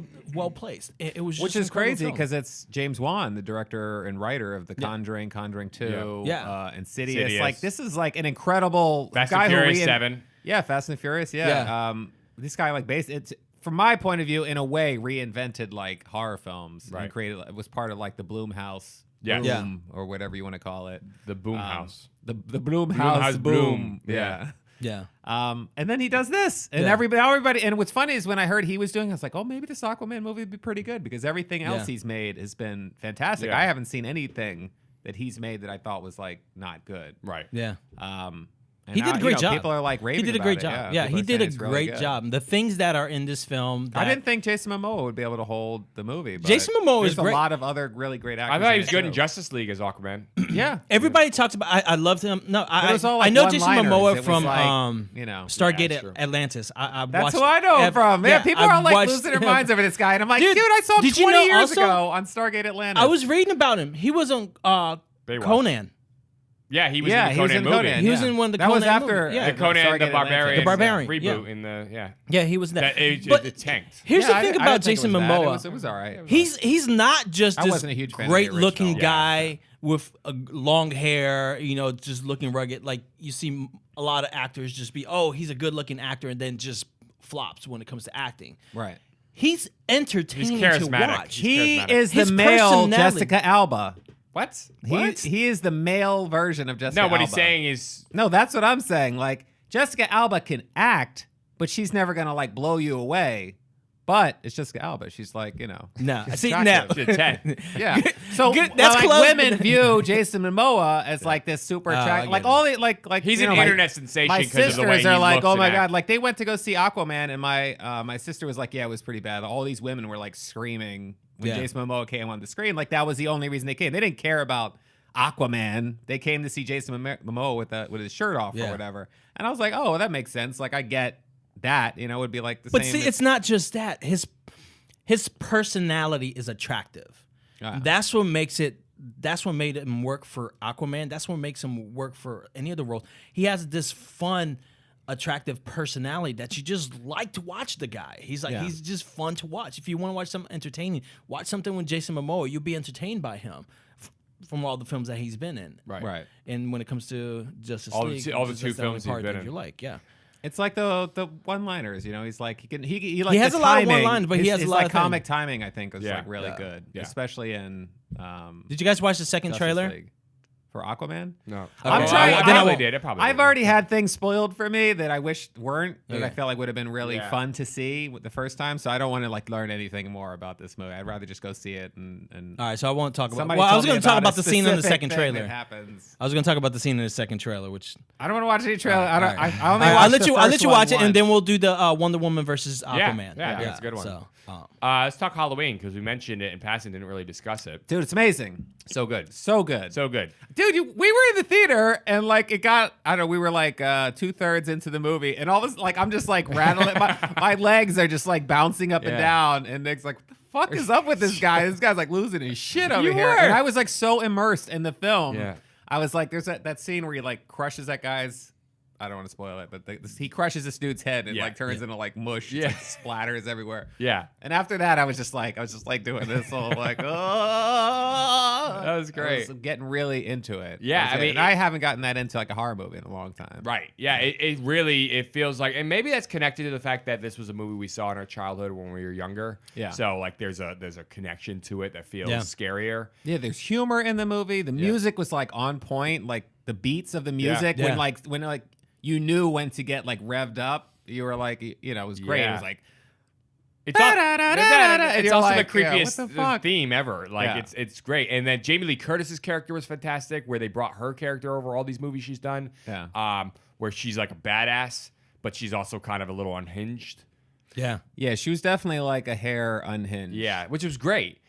placed. It was Which just is crazy because because it's James Wan, the director and writer of The Conjuring, Conjuring 2, Yeah. Insidious. Insidious. Like, this is like an incredible Fast guy and who Furious 7. Yeah, Fast and Furious. Yeah. Yeah. This guy, like, it's from my point of view, in a way, reinvented like horror films Right. and created. It was part of like the Bloomhouse. Yeah. Yeah. Boom, or whatever you want to call it. The Boom House. The Bloomhouse Bloomhouse Boom. Boom. Yeah. yeah. And then he does this, and Yeah. everybody. And what's funny is when I heard he was doing, I was like, oh, maybe this Aquaman movie would be pretty good because everything else Yeah. he's made has been fantastic. Yeah. I haven't seen anything that he's made that I thought was like not good. Right. Yeah. And He did a now, great job. People are like raving He did a about great it. job. Yeah, Yeah, people he are did saying a it's really great good. job. The things that are in this film. I that- didn't think Jason Momoa would be able to hold the movie. But Jason Momoa is there's great. a lot of other really great actors. I thought he in was it, good in too. Justice League as Aquaman. Yeah. Everybody talks about. I loved him. No, But it was all, I like, know Jason one-liners. It Momoa was from like, you know. Stargate Yeah, that's true. Atlantis. I That's watched, who I know him from. Yeah, people I've are like watched losing their him. minds over this guy, and I'm like, dude, Dude, I saw him did 20 you know years also- ago on Stargate Atlantis. I was reading about him. He was on Baywatch. Conan. Yeah, he was Yeah, in he the was Conan in movie. Conan. He was yeah. in one of the That was Conan after movies. Yeah. The Conan Stargate the Barbarian. The Barbarian, reboot yeah. in the Yeah, he was there. that age But it tanked. here's Yeah, the thing I about didn't think Jason it was bad. Momoa. It was all right. He's not just I this wasn't a huge fan of the great looking original. guy with a long hair, just looking rugged. Like you see a lot of actors just be, oh, he's a good looking actor, and then just flops when it comes to acting. Right. He's entertaining He's to charismatic. watch. He's He charismatic. is the His male personality- Jessica Alba. What? He is the male version of Jessica No, Alba. what he's saying is No, that's what I'm saying. Like, Jessica Alba can act, but she's never going to, like, blow you away. But it's Jessica Alba. She's like, No, see now. she's a 10. Yeah. So Good, that's like close. women view Jason Momoa as like this super I attractive, get like it. all the like He's you an know, internet sensation My because of the way sisters he are like, looks oh and my acts. god, like they went to go see Aquaman, and my sister was like, yeah, it was pretty bad. All these women were like screaming when Yeah. Jason Momoa came on the screen. Like that was the only reason they came. They didn't care about Aquaman. They came to see Jason Momoa with his shirt off Yeah. or whatever. And I was like, oh, well, that makes sense. Like I get that. It would be like the But same. see, as- it's not just that. His personality is attractive. Ah. That's what makes it. That's what made him work for Aquaman. That's what makes him work for any of the roles. He has this fun, attractive personality that you just like to watch the guy. He's like, Yeah. he's just fun to watch. If you want to watch something entertaining, watch something with Jason Momoa. You'll be entertained by him from all the films that he's been in. Right. And when it comes to Justice All the League, two- all the that's two the only films he's part been that in. you like, yeah. It's like the one-liners, He's like he like has the a lot of timing, one-liners, but he has a his, lot like of things. comic timing. I think was Yeah. like really Yeah. good, Yeah. especially in Did you guys watch the second Justice trailer? League. for Aquaman. No. I'm Okay. trying. I Then I probably won't. did. I probably I've did. already had things spoiled for me that I wish weren't. That I Okay. felt like would have been really Yeah. fun to see the first time. So I don't want to like learn anything more about this movie. I'd rather just go see it and. All right, so I won't talk about. Somebody Well, I told was me going to talk about a the scene in the specific second thing that trailer. happens. I was going to talk about the scene in the second trailer, which I don't want to watch any trailer. I don't. all right. I only All right, watched I'll let the you. I'll let first you one watch it, and once. then we'll do the Wonder Woman versus Aquaman. yeah, that's a good one. So, Let's talk Halloween because we mentioned it in passing, didn't really discuss it. Dude, it's amazing. So good. So good. So good. Dude, we were in the theater and like it got, I don't know, we were like 2/3 into the movie and all this, like I'm just like rattling, my legs are just like bouncing up and Yeah. down and Nick's like, what the fuck is up with this guy? This guy's like losing his shit over You here. were. And I was like so immersed in the film. Yeah. I was like, there's that scene where he like crushes that guy's I don't want to spoil it, but he crushes this dude's head and Yeah. like turns into like mush. Yeah. It's like splatters everywhere. Yeah. And after that, I was just like doing this whole like, oh, That was great. I was getting really into it. Yeah, That was I it. mean, and I haven't gotten that into like a horror movie in a long time. Right. Yeah. It really feels like, and maybe that's connected to the fact that this was a movie we saw in our childhood when we were younger. Yeah. So like there's a connection to it that feels scarier. Yeah, there's humor in the movie. The music was like on point, like the beats of the music Yeah. when you knew when to get like revved up. You were like, you know, it was great. It Yeah. was like It's, And it's you're also like, the yeah, what creepiest the fuck? theme ever. Like Yeah. it's great. And then Jamie Lee Curtis's character was fantastic, where they brought her character over all these movies she's done. Yeah. Where she's like a badass, but she's also kind of a little unhinged. Yeah. yeah, she was definitely like a hair unhinged. Yeah, which was great.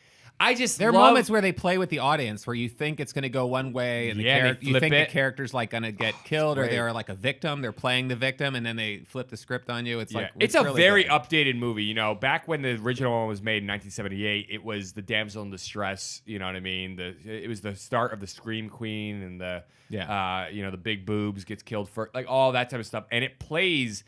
I just There are love, moments where they play with the audience where you think it's going to go one way and Yeah, they you flip think it. the character's like going to get killed or great. they're like a victim. They're playing the victim and then they flip the script on you. It's like it's a really very good. updated movie. You know, back when the original one was made in 1978, it was the damsel in distress. You know what I mean? It was the start of the Scream Queen and the the big boobs gets killed for like all that type of stuff, and it plays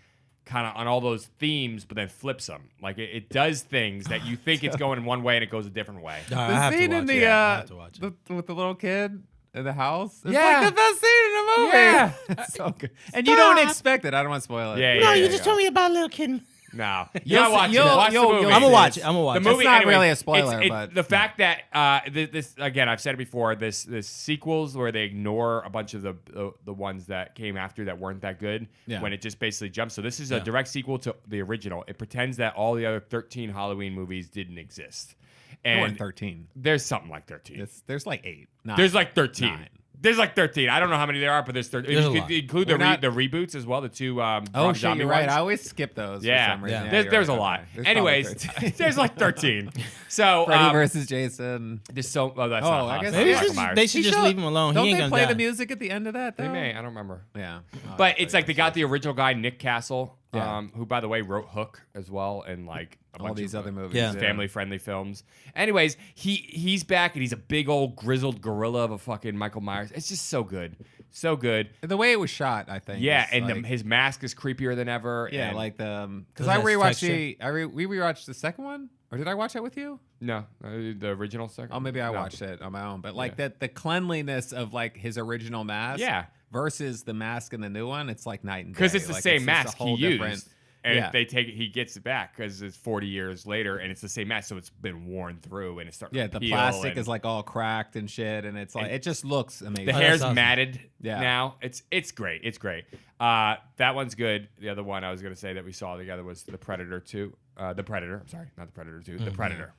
kind of on all those themes, but then flips them. Like it does things that you think it's going in one way and it goes a different way. I The have to scene in watch the it. I have to watch it. with the little kid in the house. It's Yeah. like the best scene in the movie. Yeah. It's so good. And you don't expect it. I don't want to spoil it. Yeah, No, yeah, you yeah, just yeah. told me about a little kid. No, you You'll gotta see- watch it. you'll- Watch you'll- the movie. you'll I'm gonna see watch this. it. I'm gonna watch The it. movie, It's not anyway, really a spoiler, it's- but the fact that this again, I've said it before. This sequels where they ignore a bunch of the ones that came after that weren't that good. Yeah. When it just basically jumps. So this is a direct sequel to the original. It pretends that all the other 13 Halloween movies didn't exist. There weren't And 13. there's something like 13. There's like 8. 9. There's like 13. 9. There's like 13. I don't know how many there are, but there's 13. There's You a could lot. include We're not- the reboots as well. The two Oh Rob shit, Zombie you're right. ones. I always skip those. Yeah. For some reason. Yeah. You're There's a right. lot. Okay. There's probably Anyways, 13. there's like 13. So Freddy versus Jason. there's so. Oh, that's Oh, not I us. guess That's Maybe yeah. Michael just- Myers. they should just leave him alone. Don't He ain't they gonna play die. the music at the end of that? They Though? may. I don't remember. Yeah. But it's like they got the original guy, Nick Castle, Yeah. who, by the way, wrote Hook as well, and like a All bunch these of other movies. Yeah. family-friendly films. Anyways, he's back, and he's a big old grizzled gorilla of a fucking Michael Myers. It's just so good, so good. The way it was shot, I think. Yeah, is and like, his mask is creepier than ever. yeah, and like the because Does I it have rewatched texture? we rewatched the second one, or did I watch that with you? no, the original second. Oh, maybe I No. watched it on my own. But like Yeah. the cleanliness of like his original mask, Yeah. versus the mask in the new one, it's like night and day. Because it's the Like, same just a mask he whole different- used. And Yeah. if they take it, he gets it back because it's 40 years later, and it's the same mask, so it's been worn through, and it's starting Yeah, to the peel, plastic and is like all cracked and shit, and it's like And it just looks amazing. the Oh, hair's that's awesome. matted Yeah. now. It's great. It's great. That one's good. The other one I was gonna say that we saw together was the Predator 2. The Predator. I'm sorry, not the Predator 2. The Predator.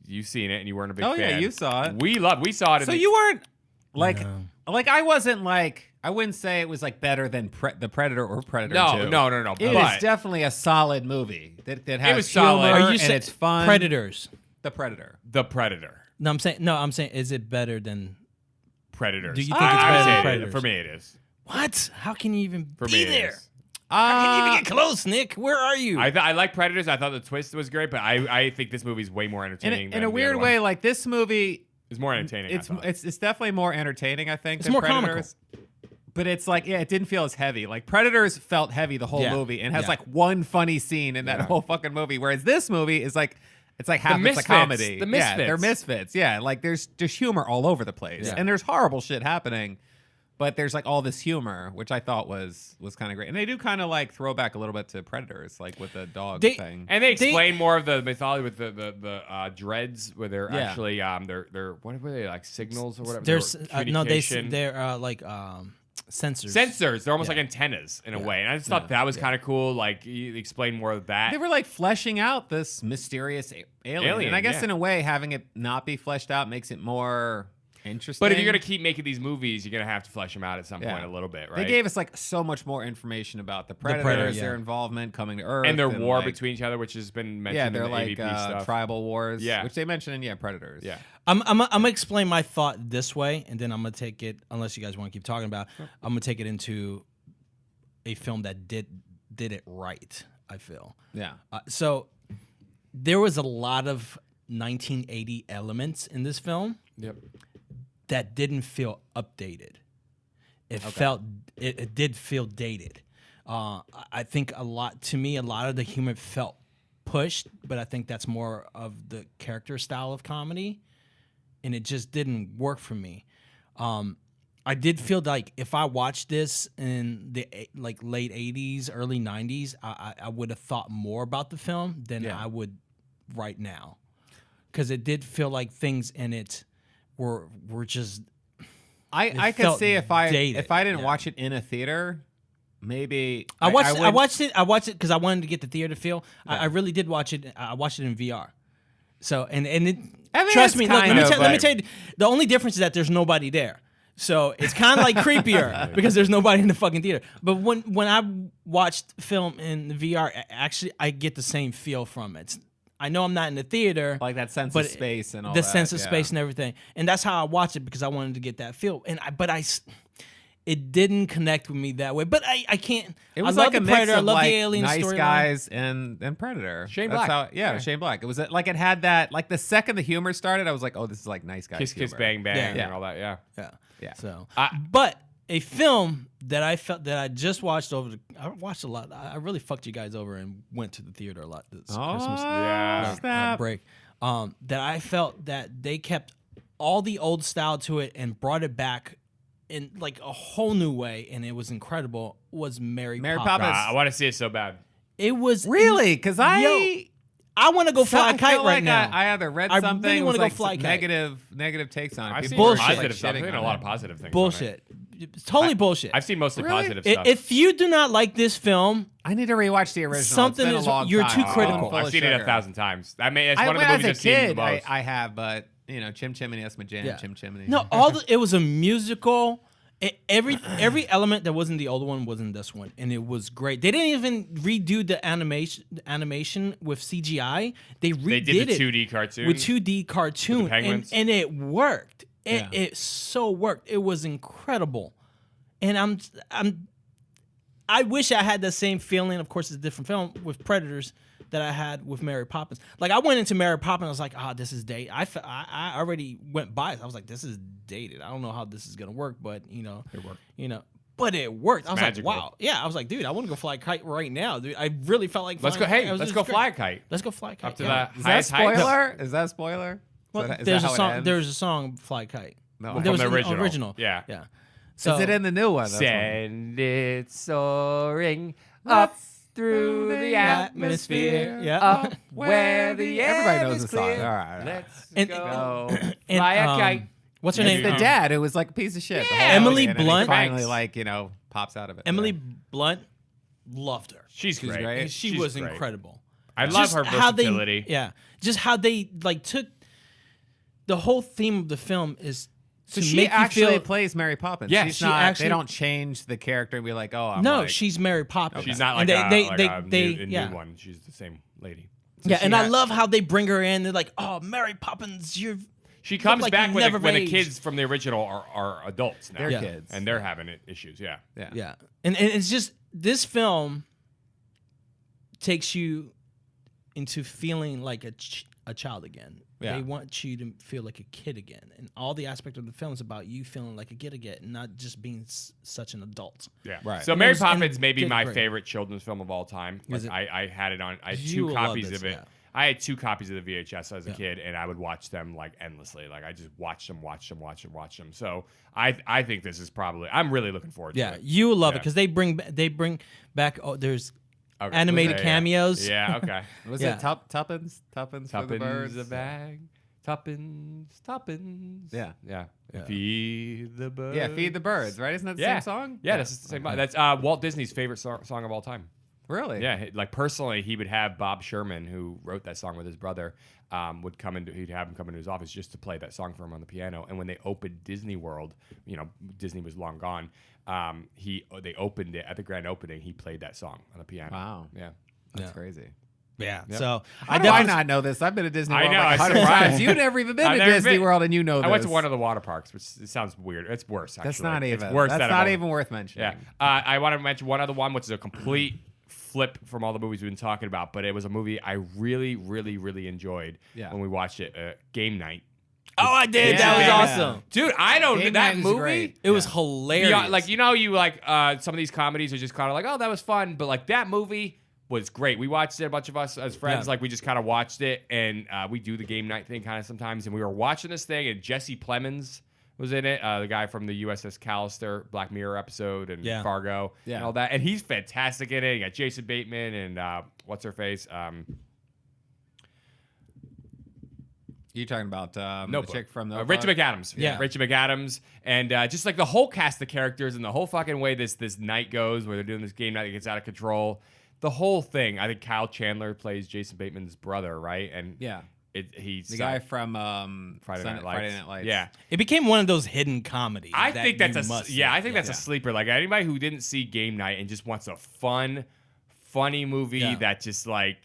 You've seen it, and you weren't a big Oh, fan. yeah, you saw it. We saw it. So you weren't like I wasn't like I wouldn't say it was like better than the Predator or Predator 2. No. It but is definitely a solid movie that has was humor solid. Are you and saying it's fun. Predators? The Predator. the Predator. No, I'm saying, is it better than Predators. Do you think I it's would better say than it is. Predators? For me, it is. what? How can you even For be me, it there? is. How can you even get close, Nick? Where are you? I like Predators. I thought the twist was great, but I think this movie's way more entertaining. In than a the weird other way, one. like this movie, It's more entertaining. I thought. it's definitely more entertaining, I think, It's than more Predators. But it's like, yeah, it didn't feel as heavy. Like Predators felt heavy the whole Yeah. movie and has Yeah. like one funny scene in that Yeah. whole fucking movie. Whereas this movie is like it's like half it's misfits. a comedy. The Yeah, they're misfits. misfits. Yeah, like there's just humor all over the place. Yeah. And there's horrible shit happening. But there's like all this humor, which I thought was kind of great. And they do kind of like throw back a little bit to Predators, like with the dog thing. And they explain more of the mythology with the dreads, where they're Yeah. actually they're what were they, like signals or whatever? There's no, Communication. they're like sensors. Sensors. They're almost Yeah. like antennas in a way, and I just thought that was kind of cool. Like you explain more of that. They were like fleshing out this mysterious alien. And I guess yeah. in a way, having it not be fleshed out makes it more interesting. But if you're gonna keep making these movies, you're gonna have to flesh them out at some Yeah. point a little bit, right? They gave us like so much more information about the Predators, Predator, yeah. their involvement coming to Earth, and their war like, between each other, which has been mentioned Yeah, in they're the like AVP stuff. tribal wars, Yeah. which they mentioned in Predators. Yeah. I'm gonna explain my thought this way, and then I'm gonna take it. Unless you guys want to keep talking about, I'm gonna take it into a film that did it right. I feel. Yeah. So there was a lot of 1980 elements in this film Yep. that didn't feel updated. it did feel dated. I think a lot of the humor felt pushed, but I think that's more of the character style of comedy, and it just didn't work for me. I did feel like if I watched this in the late 80s, early 90s, I would have thought more about the film than I would right now, because it did feel like things in it were just. I could see if I didn't yeah. watch it in a theater, maybe I watched it because I wanted to get the theater feel. I really did watch it. I watched it in VR. So and it. I mean, trust it's me. Look, kind let of, me tell you. The only difference is that there's nobody there. So it's kind of like creepier because there's nobody in the fucking theater. But when I watched film in the VR, actually I get the same feel from it. I know I'm not in the theater, like that sense of space and all the that. sense of space and everything, and that's how I watched it because I wanted to get that feel. And it didn't connect with me that way. But I can't. It was I like love a the mix Predator. I of love like the Alien Nice storyline. Guys and Predator. Shane That's Black. How, Shane Black. It was like it had that, like the second the humor started, I was like, oh, this is like Nice Guys. Kiss, Kiss, humor. Bang, Bang, Yeah. and all that. Yeah. Yeah. So, I- but a film that I felt that I just watched I watched a lot. I really fucked you guys over and went to the theater a lot this Christmas Yeah. Snap. break. That I felt that they kept all the old style to it and brought it back in like a whole new way, and it was incredible. Was Mary Poppins? Poppins. I want to see it so bad. It was Really? Because I want to go fly a I kite feel right like now. I either read I something really with wanna go like fly some kite. negative takes on it. I've People seen were, Bullshit. like, positive stuff. I've shitting seen a on lot it. of positive things. on it. Bullshit. It's totally bullshit. I've seen mostly Really? positive stuff. If you do not like this film, I need to rewatch the original. Something It's been is- a long you're time. too critical. Full I've of seen it sugar. 1,000 times. I mean, it's I one of the when I movies was I've a seen the kid, most. I have, but Chim Chimney, that's my jam. Yeah. Chim Chimney. no, it was a musical. Every element that was in the old one was in this one, and it was great. They didn't even redo the animation with CGI. They redid They did the it 2D cartoon. with 2D cartoon, penguins. and it worked. Yeah. It so worked. It was incredible, and I wish I had the same feeling. Of course, it's a different film with Predators that I had with Mary Poppins. Like I went into Mary Poppins, I was like, this is dated. I already went by it. I was like, this is dated. I don't know how this is gonna work, but it worked. But it worked. I was magical. like, wow, yeah. I was like, dude, I want to go fly a kite right now, dude. I really felt like Let's flying go. a kite. Hey, It was let's just go great. fly a kite. Let's go fly a kite. Up to yeah. the Is that highest height. spoiler? Is that spoiler? Well, Is that there's a how it song. ends? There's a song, "Fly Kite." No, From There was the an original. Yeah. yeah. So Is it in the new one? That's Send it soaring up through the atmosphere. Yeah. Up where the air Everybody knows is the song. clear. All right. Let's And- go and, fly a kite. What's her It's name? the dad who was like a piece of shit. the whole Emily movie, and then he Blunt. finally, Thanks. pops out of it. Emily Yeah. Blunt. Loved her. She's great. great. She She's was great. incredible. I love Just her how they- versatility. just how they took the whole theme of the film is So to she make actually you feel. plays Mary Poppins. Yeah, She's she not. actually- They don't change the character and be like, oh, I'm No, like, she's Mary Poppins. She's not And like a yeah. new one. She's the same lady. Yeah, she and I got- love how they bring her in. They're like, "Oh, Mary Poppins, you're." She comes like back you when never the aged. kids from the original are adults now. They're Yeah. kids. And they're having issues. Yeah. yeah. Yeah, and it's just this film takes you into feeling like a child again. Yeah. They want you to feel like a kid again, and all the aspect of the film is about you feeling like a kid again, and not just being such an adult. Yeah. Right. So And Mary it was- and Poppins may be did my great. favorite children's film of all time. Is Like, it? I had it on. I had You two will love copies this, of it. yeah. I had 2 copies of the VHS as a kid, and I would watch them like endlessly. Like I just watched them. So I think this is probably. I'm really looking forward to Yeah, it. you will love it Yeah. because they bring back. Oh, there's Okay. animated Yeah, cameos. Yeah. Okay. Was Yeah. it Tuppence? Tuppence for the birds? Tuppence a bag. Tuppence. Yeah. Yeah. Feed the birds. Yeah, Feed the Birds, right? Isn't that the Yeah. same song? Yeah, that's the same. That's Walt Disney's favorite song of all time. Really? Yeah, like personally, he would have Bob Sherman, who wrote that song with his brother, would come into. He'd have him come into his office just to play that song for him on the piano. And when they opened Disney World, Disney was long gone. They opened it at the grand opening. He played that song on the piano. Wow. Yeah. That's Yeah. crazy. Yeah. Yep. So How do I not know this? I've been to Disney I World know, like I'm 100 surprised. times. You've never even been I've to never Disney been- World and you know this. I went to one of the water parks, which it sounds weird. It's worse. Actually. That's not even. It's worse That's than not a- even worth mentioning. Yeah. I want to mention one other one, which is a complete flip from all the movies we've been talking about, but it was a movie I really, really, really enjoyed Yeah. when we watched it. Game Night. Oh, I did. Yeah. That was Yeah. awesome. Dude, I don't Game that night was movie. great. It was hilarious. Some of these comedies are just kind of like, oh, that was fun, but like that movie was great. We watched it, a bunch of us as friends, Yeah. like we just kind of watched it, and we do the game night thing kind of sometimes, and we were watching this thing, and Jesse Plemons was in it, the guy from the USS Callister Black Mirror episode and Yeah. Fargo and all that, and he's fantastic in it. You got Jason Bateman and what's her face? You talking about the Notebook. chick from the Rachel McAdams. Yeah. Rachel McAdams. And just like the whole cast of characters and the whole fucking way this night goes, where they're doing this game night that gets out of control. The whole thing. I think Kyle Chandler plays Jason Bateman's brother, right? And Yeah. he's The guy from Friday Night Lights. Yeah. It became one of those hidden comedies. I that think that's you must see. I think that's a sleeper. Like anybody who didn't see Game Night and just wants a fun, funny movie Yeah. that just like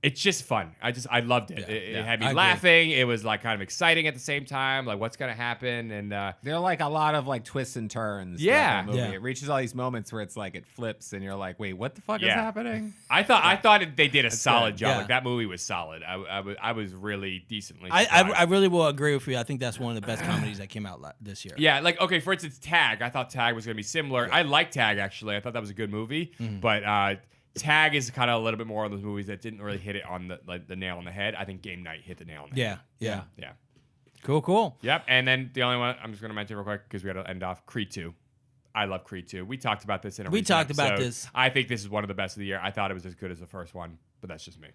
it's just fun. I loved it. Yeah, It yeah, had me I agree. laughing. It was like kind of exciting at the same time. Like what's gonna happen? And There are like a lot of like twists and turns. Yeah. throughout the movie. Yeah. It reaches all these moments where it's like it flips and you're like, wait, what the fuck is Yeah. happening? I thought they did a solid good. job. Yeah. Like that movie was solid. I was really decently. I surprised. really will agree with you. I think that's one of the best comedies that came out this year. Yeah, like okay, for instance, Tag. I thought Tag was gonna be similar. I like Tag actually. I thought that was a good movie, but Tag is kind of a little bit more of those movies that didn't really hit it on the nail on the head. I think Game Night hit the nail on the head. Yeah. Yeah. Cool. Yep. And then the only one I'm just gonna mention real quick because we got to end off Creed 2. I love Creed 2. We talked about this in a We recent talked about episode. this. I think this is one of the best of the year. I thought it was as good as the first one, but that's just me.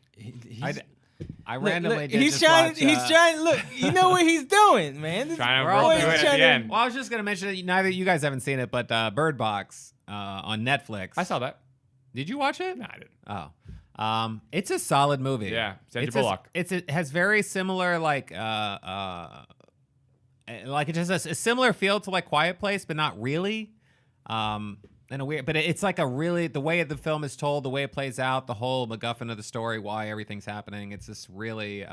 I randomly Look, did he's just trying. watch, He's trying. Look, you know what he's doing, man. This Trying to We're roll all through it just at trying the to- end. Well, I was just gonna mention that neither you guys haven't seen it, but Bird Box on Netflix. I saw that. Did you watch it? No, I didn't. Oh. It's a solid movie. Yeah, Sandra It's Bullock. It has very similar like it has a similar feel to like Quiet Place, but not really. In a weird, but it's like a really the way the film is told, the way it plays out, the whole MacGuffin of the story, why everything's happening. It's just really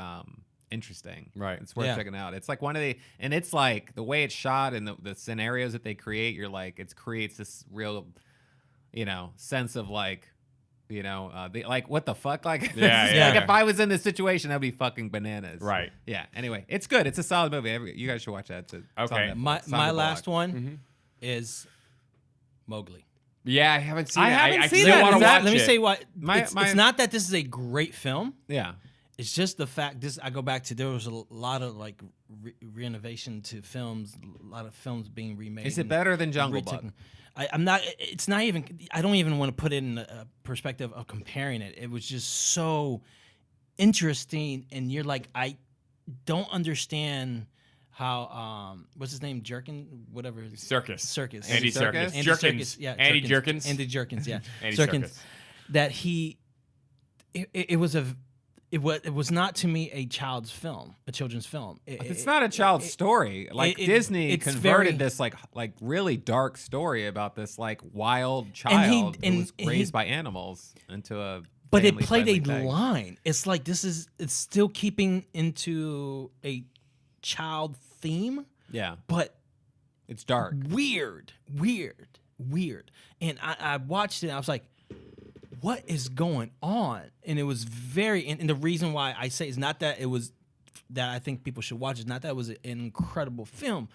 interesting. Right. It's worth Yeah. checking out. It's like one of the, and it's like the way it's shot and the scenarios that they create. You're like, it creates this real, sense of like. Like what the fuck? Like, Yeah, like yeah. if I was in this situation, that'd be fucking bananas. Right. Yeah. Anyway, it's good. It's a solid movie. You guys should watch that. It's on Okay. Netflix. My Sandra last Bullock. one is Mowgli. Yeah, I haven't seen I it. haven't I seen still that. want to Is that- watch Let me it. say what. My- It's not that this is a great film. Yeah. It's just the fact. I go back to there was a lot of like renovation to films. A lot of films being remade. Is it and better than Jungle retaken. Book? I'm not. It's not even. I don't even want to put it in a perspective of comparing it. It was just so interesting, and you're like, I don't understand how. What's his name? Jerkin, whatever. Circus. Andy Andy Circus. Andy Jerkins. Serkis, yeah, Andy Jerkins. Jerkins. Andy Jerkins, yeah. Andy Serkins. Serkis. That he, it was not to me a child's film, a children's film. It's not a child's story. Like Disney it's converted very- this like really dark story about this like wild child who was raised by animals into a. But it played a family-friendly thing. line. It's like it's still keeping into a child theme, Yeah, but it's dark. weird. And I watched it and I was like, what is going on? And it was and the reason why I say it's not that it was that I think people should watch it, not that it was an incredible film.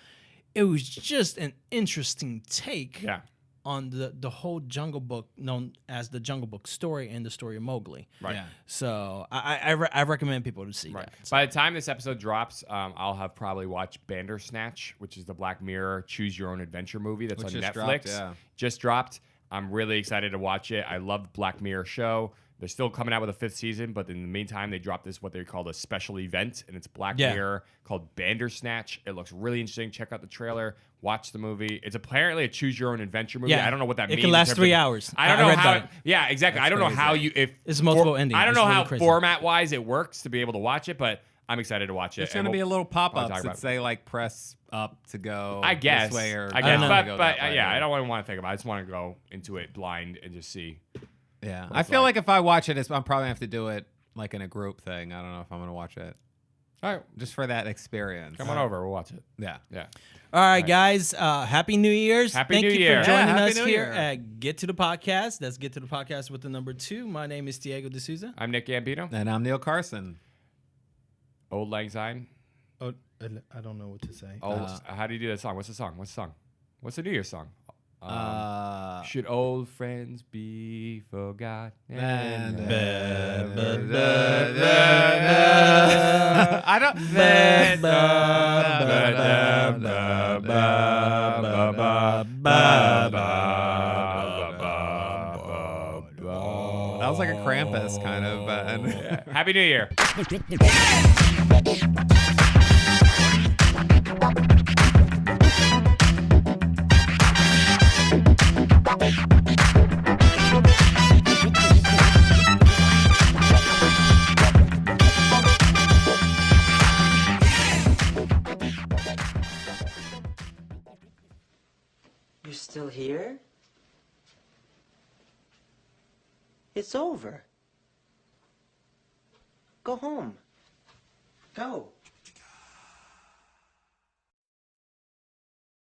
It was just an interesting take Yeah. on the whole Jungle Book, known as the Jungle Book story and the story of Mowgli. Right. Yeah. So I recommend people to see Right. that. By the time this episode drops, I'll have probably watched Bandersnatch, which is the Black Mirror Choose Your Own Adventure movie that's Which on just Netflix. dropped, yeah. Just dropped. I'm really excited to watch it. I love the Black Mirror show. They're still coming out with a 5th season, but in the meantime, they dropped this what they call a special event, and it's Black Yeah. Mirror called Bandersnatch. It looks really interesting. Check out the trailer. Watch the movie. It's apparently a choose your own adventure movie. Yeah. I don't know what that It means. can in last terms 3 of- hours. I don't I know read how. about it. Yeah, exactly. I don't know crazy. how you if It's multiple endings. I don't It's know really how crazy. format wise it works to be able to watch it, but I'm excited to watch it. There's and going to be a we'll- little talk pop-ups about that it. say like press up to go. I guess. This way or I don't guess. know. But, go but that way. yeah, I don't want to think about it. I just want to go into it blind and just see. Yeah, I feel like if I watch it, I'm probably gonna have to do it like in a group thing. I don't know if I'm gonna watch it All right, just for that experience. come on over. We'll watch it. Yeah. Yeah. All right, guys. Happy New Year's. Happy Thank New you Year. for joining Yeah, Happy us New here Year. at Get to the Podcast. That's Get to the Podcast with the number 2. My name is Diego D'Souza. I'm Nick Gambino. And I'm Neil Carson. Old Lang Syne. Oh, I don't know what to say. Oh, how do you do that song? What's the song? What's the New Year's song? Should old friends be forgotten? I don't. That was like a Krampus kind of. Happy New Year. You're still here? It's over. Go home. Go.